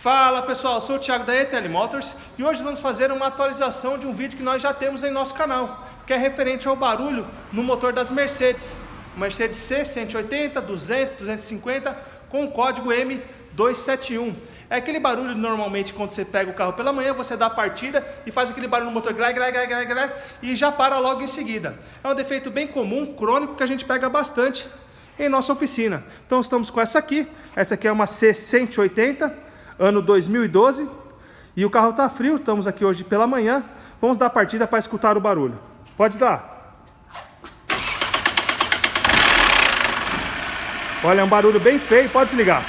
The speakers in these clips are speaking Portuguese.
Fala pessoal, eu sou o Thiago da ETL Motors e hoje vamos fazer uma atualização de um vídeo que nós já temos em nosso canal, que é referente ao barulho no motor das Mercedes. Mercedes C180, 200, 250 com o código M271. É aquele barulho normalmente quando você pega o carro pela manhã, você dá a partida e faz aquele barulho no motor glá, glá, glá, glá, glá, e já para logo em seguida. É um defeito bem comum, crônico, que a gente pega bastante em nossa oficina. Então estamos com essa aqui é uma C180, ano 2012, e o carro está frio, estamos aqui hoje pela manhã, vamos dar a partida para escutar o barulho. Pode dar. Olha, é um barulho bem feio, pode desligar.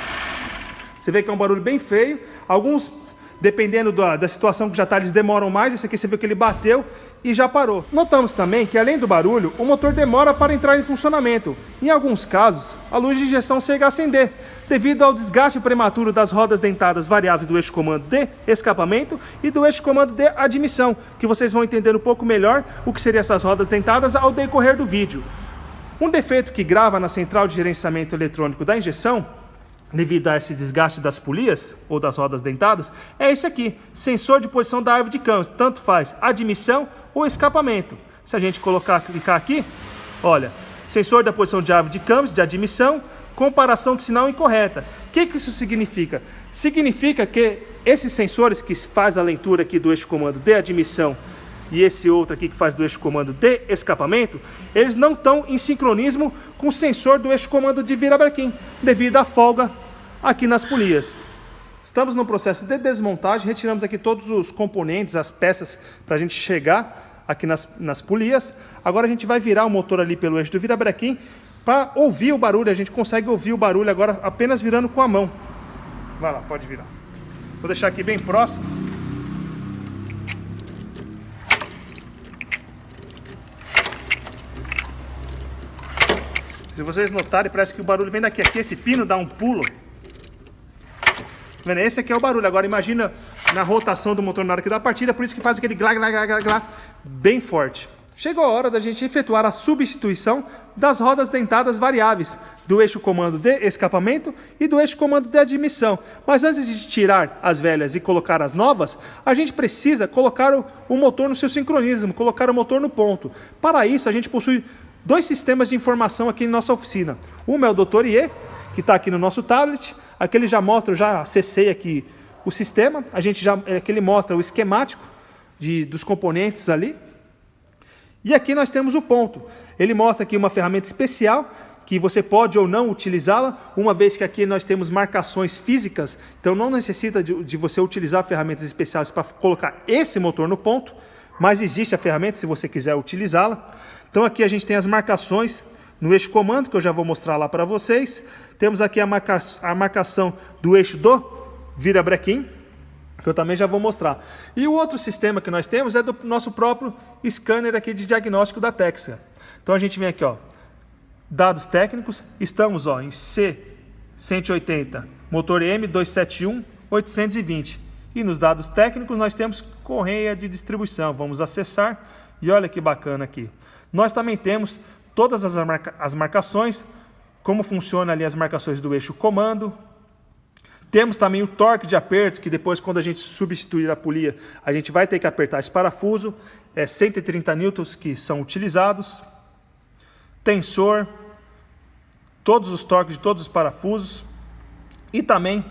Você vê que é um barulho bem feio. Alguns, dependendo da situação que já está, eles demoram mais. Esse aqui você viu que ele bateu e já parou. Notamos também que, além do barulho, o motor demora para entrar em funcionamento. Em alguns casos, a luz de injeção chega a acender, devido ao desgaste prematuro das rodas dentadas variáveis do eixo comando de escapamento e do eixo comando de admissão, que vocês vão entender um pouco melhor o que seriam essas rodas dentadas ao decorrer do vídeo. Um defeito que grava na central de gerenciamento eletrônico da injeção, devido a esse desgaste das polias ou das rodas dentadas, é esse aqui, sensor de posição da árvore de câmbios, tanto faz admissão ou escapamento. Se a gente clicar aqui, olha, sensor da posição de árvore de câmbios, de admissão, comparação de sinal incorreta. O que isso significa? Significa que esses sensores que faz a leitura aqui do eixo comando de admissão e esse outro aqui que faz do eixo comando de escapamento, eles não estão em sincronismo com o sensor do eixo comando de virabrequim, devido à folga aqui nas polias. Estamos no processo de desmontagem, retiramos aqui todos os componentes, as peças, para a gente chegar aqui nas polias. Agora a gente vai virar o motor ali pelo eixo do virabrequim, para ouvir o barulho. A gente consegue ouvir o barulho agora apenas virando com a mão. Vai lá, pode virar. Vou deixar aqui bem próximo. Se vocês notarem, parece que o barulho vem daqui. Aqui esse pino dá um pulo. Vendo? Esse aqui é o barulho. Agora imagina na rotação do motor na hora que dá a partida, por isso que faz aquele glá, glá, glá, glá, glá, bem forte. Chegou a hora da gente efetuar a substituição das rodas dentadas variáveis do eixo comando de escapamento e do eixo comando de admissão. Mas antes de tirar as velhas e colocar as novas, a gente precisa colocar o motor no seu sincronismo, colocar o motor no ponto. Para isso, a gente possui dois sistemas de informação aqui em nossa oficina. Uma é o Dr. IE, que está aqui no nosso tablet. Aqui ele já mostra, eu já acessei aqui o sistema. Aqui ele mostra o esquemático dos componentes ali. E aqui nós temos o ponto. Ele mostra aqui uma ferramenta especial que você pode ou não utilizá-la, uma vez que aqui nós temos marcações físicas, então não necessita de você utilizar ferramentas especiais para colocar esse motor no ponto, mas existe a ferramenta se você quiser utilizá-la. Então aqui a gente tem as marcações no eixo comando, que eu já vou mostrar lá para vocês. Temos aqui a marcação do eixo do virabrequim, que eu também já vou mostrar. E o outro sistema que nós temos é do nosso próprio scanner aqui de diagnóstico da Texa. Então a gente vem aqui, ó, dados técnicos, estamos em C180, motor M271 820. E nos dados técnicos nós temos correia de distribuição. Vamos acessar e olha que bacana aqui. Nós também temos todas as marcações, como funciona ali as marcações do eixo comando. Temos também o torque de aperto, que depois, quando a gente substituir a polia, a gente vai ter que apertar esse parafuso. É 130 newtons que são utilizados. Tensor, todos os torques de todos os parafusos. E também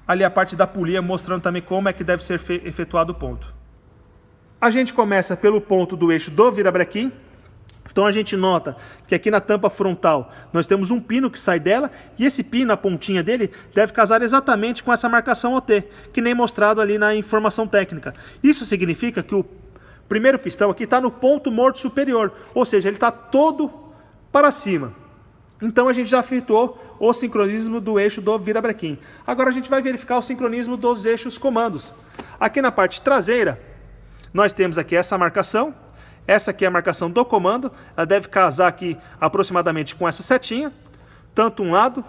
ali a parte da polia, mostrando também como é que deve ser efetuado o ponto. A gente começa pelo ponto do eixo do virabrequim. Então a gente nota que aqui na tampa frontal nós temos um pino que sai dela, e esse pino, a pontinha dele, deve casar exatamente com essa marcação OT, que nem mostrado ali na informação técnica. Isso significa que o primeiro pistão aqui está no ponto morto superior, ou seja, ele está todo para cima. Então a gente já efetuou o sincronismo do eixo do virabrequim. Agora a gente vai verificar o sincronismo dos eixos comandos. Aqui na parte traseira, nós temos aqui essa marcação. Essa aqui é a marcação do comando, ela deve casar aqui aproximadamente com essa setinha, tanto um lado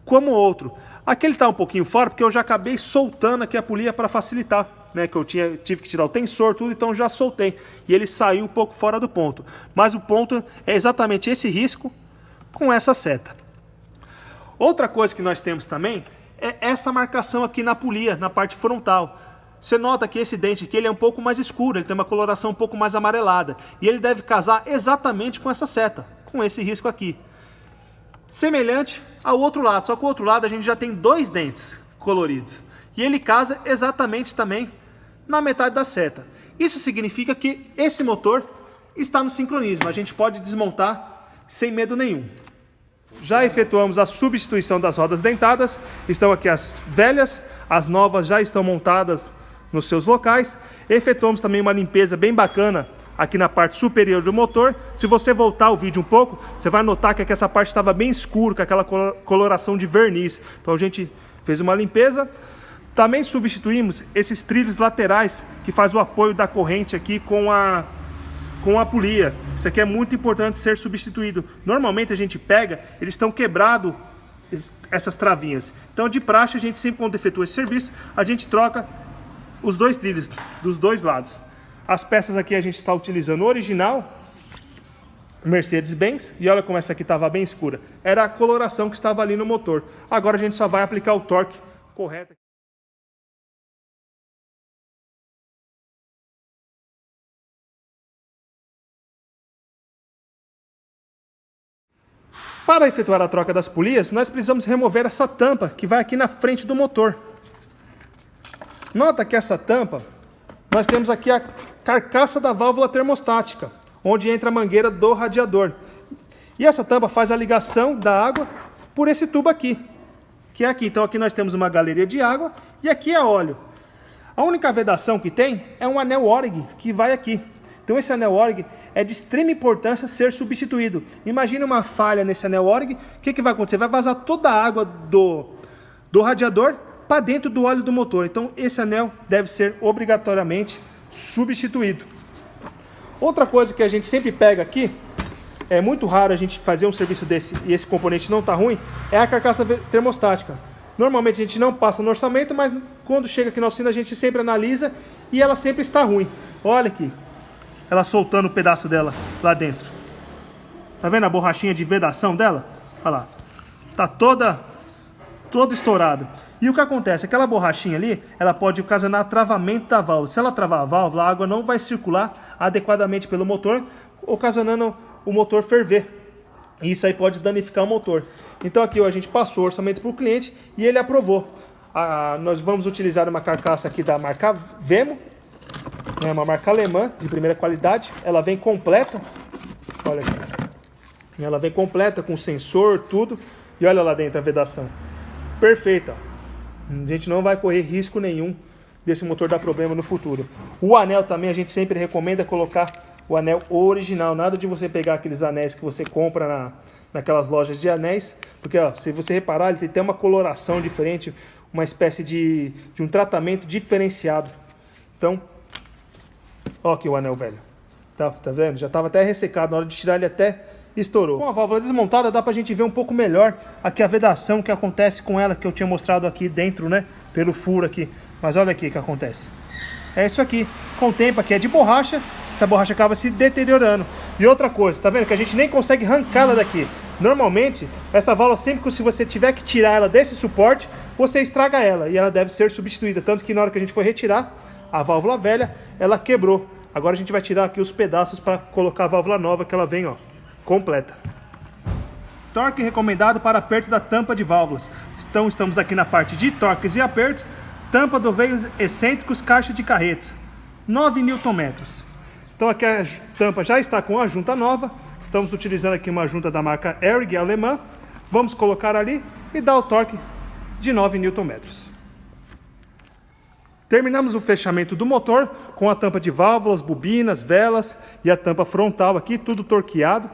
como o outro. Aqui ele está um pouquinho fora, porque eu já acabei soltando aqui a polia para facilitar, né? Que eu tive que tirar o tensor, tudo, então já soltei. E ele saiu um pouco fora do ponto. Mas o ponto é exatamente esse risco com essa seta. Outra coisa que nós temos também é essa marcação aqui na polia, na parte frontal. Você nota que esse dente aqui ele é um pouco mais escuro, ele tem uma coloração um pouco mais amarelada. E ele deve casar exatamente com essa seta, com esse risco aqui. Semelhante ao outro lado, só que o outro lado a gente já tem 2 dentes coloridos. E ele casa exatamente também na metade da seta. Isso significa que esse motor está no sincronismo, a gente pode desmontar sem medo nenhum. Já efetuamos a substituição das rodas dentadas, estão aqui as velhas, as novas já estão montadas nos seus locais. Efetuamos também uma limpeza bem bacana aqui na parte superior do motor. Se você voltar o vídeo um pouco, você vai notar que aqui essa parte estava bem escura, com aquela coloração de verniz. Então a gente fez uma limpeza. Também substituímos esses trilhos laterais que faz o apoio da corrente aqui com a polia. Isso aqui é muito importante ser substituído. Normalmente a gente pega, eles estão quebrados, essas travinhas. Então de praxe a gente sempre, quando efetua esse serviço, a gente troca os 2 trilhos dos 2 lados. As peças aqui a gente está utilizando o original Mercedes-Benz, e olha como essa aqui estava bem escura. Era a coloração que estava ali no motor. Agora a gente só vai aplicar o torque correto. Para efetuar a troca das polias, nós precisamos remover essa tampa que vai aqui na frente do motor. Nota que essa tampa, nós temos aqui a carcaça da válvula termostática, onde entra a mangueira do radiador. E essa tampa faz a ligação da água por esse tubo aqui, que é aqui. Então aqui nós temos uma galeria de água e aqui é óleo. A única vedação que tem é um anel ORG que vai aqui. Então esse anel ORG é de extrema importância ser substituído. Imagine uma falha nesse anel ORG, o que vai acontecer? Vai vazar toda a água do radiador para dentro do óleo do motor. Então esse anel deve ser obrigatoriamente substituído. Outra coisa que a gente sempre pega aqui, é muito raro a gente fazer um serviço desse e esse componente não está ruim, é a carcaça termostática. Normalmente a gente não passa no orçamento, mas quando chega aqui na oficina a gente sempre analisa e ela sempre está ruim. Olha aqui, ela soltando o pedaço dela lá dentro. Tá vendo a borrachinha de vedação dela? Olha lá, tá toda estourada. E o que acontece? Aquela borrachinha ali, ela pode ocasionar travamento da válvula. Se ela travar a válvula, a água não vai circular adequadamente pelo motor, ocasionando o motor ferver. E isso aí pode danificar o motor. Então aqui a gente passou o orçamento para o cliente e ele aprovou. Nós vamos utilizar uma carcaça aqui da marca Vemo, é uma marca alemã de primeira qualidade. Ela vem completa, olha aqui. Ela vem completa com sensor, tudo. E olha lá dentro a vedação. Perfeita. A gente não vai correr risco nenhum desse motor dar problema no futuro. O anel também a gente sempre recomenda colocar o anel original. Nada de você pegar aqueles anéis que você compra naquelas lojas de anéis. Porque ó, se você reparar, ele tem até uma coloração diferente, uma espécie de um tratamento diferenciado. Então, ó aqui o anel velho. Tá vendo? Já estava até ressecado, na hora de tirar ele até estourou. Com a válvula desmontada dá pra gente ver um pouco melhor aqui a vedação que acontece com ela, que eu tinha mostrado aqui dentro, né? Pelo furo aqui. Mas olha aqui o que acontece. É isso aqui. Com o tempo aqui é de borracha, essa borracha acaba se deteriorando. E outra coisa, tá vendo? Que a gente nem consegue arrancá-la daqui. Normalmente, essa válvula, sempre que você tiver que tirar ela desse suporte, você estraga ela e ela deve ser substituída. Tanto que na hora que a gente for retirar a válvula velha, ela quebrou. Agora a gente vai tirar aqui os pedaços para colocar a válvula nova, que ela vem, ó, completa. Torque recomendado para aperto da tampa de válvulas. Então estamos aqui na parte de torques e apertos. Tampa do veios excêntricos, caixa de carretos, 9 Nm. Então aqui a tampa já está com a junta nova. Estamos utilizando aqui uma junta da marca ERG alemã. Vamos colocar ali e dar o torque de 9 Nm. Terminamos o fechamento do motor com a tampa de válvulas, bobinas, velas e a tampa frontal aqui, tudo torqueado.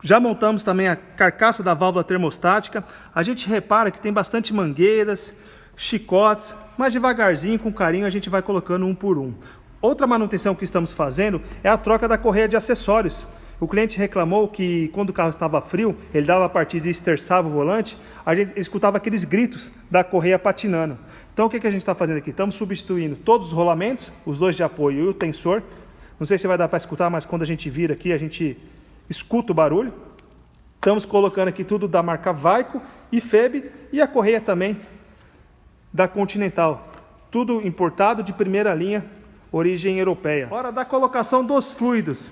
Já montamos também a carcaça da válvula termostática. A gente repara que tem bastante mangueiras, chicotes, mas devagarzinho, com carinho, a gente vai colocando um por um. Outra manutenção que estamos fazendo é a troca da correia de acessórios. O cliente reclamou que quando o carro estava frio, ele dava a partida e esterçava o volante, a gente escutava aqueles gritos da correia patinando. Então o que a gente está fazendo aqui? Estamos substituindo todos os rolamentos, os dois de apoio e o tensor. Não sei se vai dar para escutar, mas quando a gente vira aqui, a gente escuta o barulho. Estamos colocando aqui tudo da marca Vaiko e Feb e a correia também da Continental. Tudo importado de primeira linha, origem europeia. Hora da colocação dos fluidos.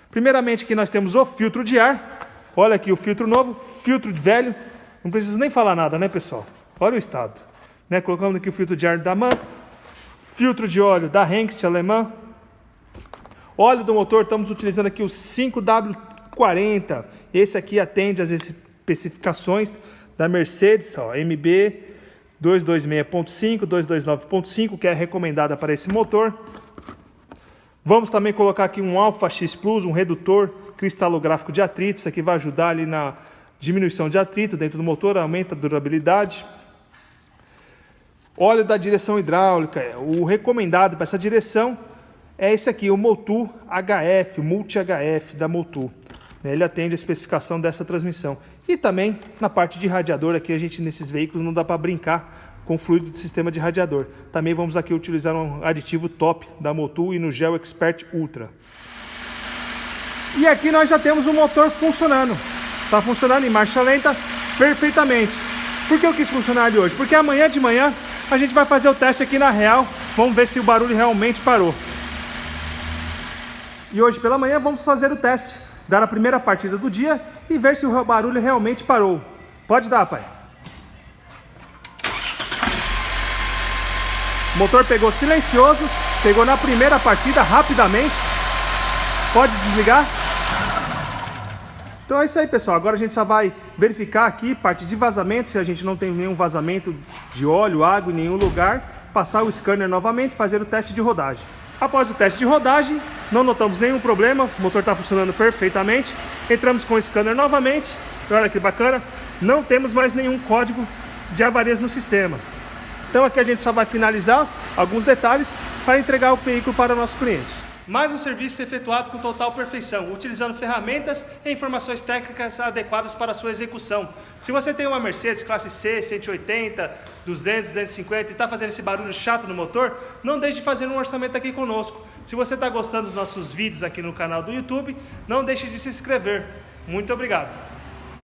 Primeiramente aqui nós temos o filtro de ar. Olha aqui o filtro novo, filtro de velho. Não preciso nem falar nada, né, pessoal? Olha o estado. Né? Colocamos aqui o filtro de ar da MAN. Filtro de óleo da Henkel alemã. Óleo do motor, estamos utilizando aqui o 5W40. Esse aqui atende às especificações da Mercedes, ó, MB 226.5, 229.5, que é recomendada para esse motor. Vamos também colocar aqui um Alpha X Plus, um redutor cristalográfico de atrito. Isso aqui vai ajudar ali na diminuição de atrito dentro do motor, aumenta a durabilidade. Óleo da direção hidráulica, o recomendado para essa direção é esse aqui, o Motul HF, Multi HF da Motul. Ele atende a especificação dessa transmissão. E também na parte de radiador, aqui a gente nesses veículos não dá para brincar com fluido de sistema de radiador. Também vamos aqui utilizar um aditivo top da Motul e no Gel Expert Ultra. E aqui nós já temos o motor funcionando. Está funcionando em marcha lenta perfeitamente. Por que eu quis funcionar ali hoje? Porque amanhã de manhã a gente vai fazer o teste aqui na real. Vamos ver se o barulho realmente parou. E hoje pela manhã vamos fazer o teste, dar a primeira partida do dia e ver se o barulho realmente parou. Pode dar, pai. O motor pegou silencioso, pegou na primeira partida rapidamente. Pode desligar. Então é isso aí, pessoal. Agora a gente só vai verificar aqui parte de vazamento, se a gente não tem nenhum vazamento de óleo, água em nenhum lugar, passar o scanner novamente, fazer o teste de rodagem. Após o teste de rodagem, não notamos nenhum problema, o motor está funcionando perfeitamente. Entramos com o scanner novamente, olha que bacana, não temos mais nenhum código de avarias no sistema. Então aqui a gente só vai finalizar alguns detalhes para entregar o veículo para o nosso cliente. Mais um serviço efetuado com total perfeição, utilizando ferramentas e informações técnicas adequadas para a sua execução. Se você tem uma Mercedes classe C, 180, 200, 250 e está fazendo esse barulho chato no motor, não deixe de fazer um orçamento aqui conosco. Se você está gostando dos nossos vídeos aqui no canal do YouTube, não deixe de se inscrever. Muito obrigado!